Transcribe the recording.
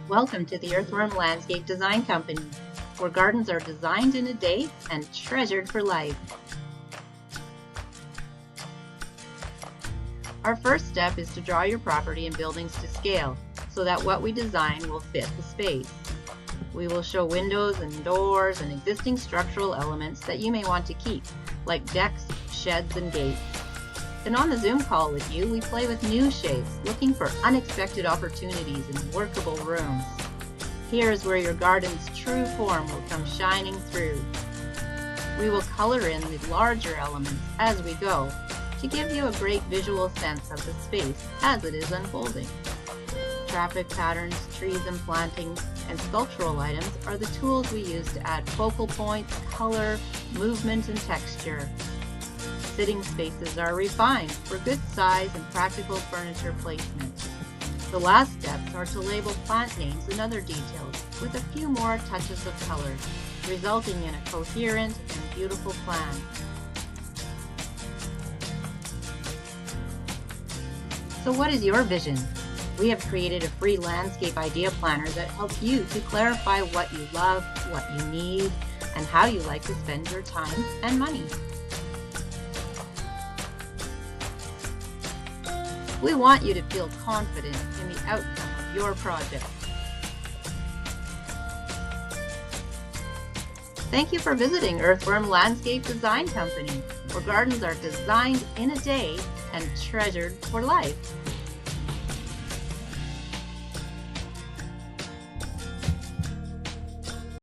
Welcome to the Earthworm Landscape Design Company, where gardens are designed in a day and treasured for life. Our first step is to draw your property and buildings to scale so that what we design will fit the space. We will show windows and doors and existing structural elements that you may want to keep, like decks, sheds, and gates. And on the Zoom call with you, we play with new shapes, looking for unexpected opportunities in workable rooms. Here is where your garden's true form will come shining through. We will color in the larger elements as we go to give you a great visual sense of the space as it is unfolding. Traffic patterns, trees and plantings, and sculptural items are the tools we use to add focal points, color, movement, and texture. Sitting spaces are refined for good size and practical furniture placement. The last steps are to label plant names and other details with a few more touches of color, resulting in a coherent and beautiful plan. So what is your vision? We have created a free landscape idea planner that helps you to clarify what you love, what you need, and how you like to spend your time and money. We want you to feel confident in the outcome of your project. Thank you for visiting Earthworm Landscape Design Company, where gardens are designed in a day and treasured for life.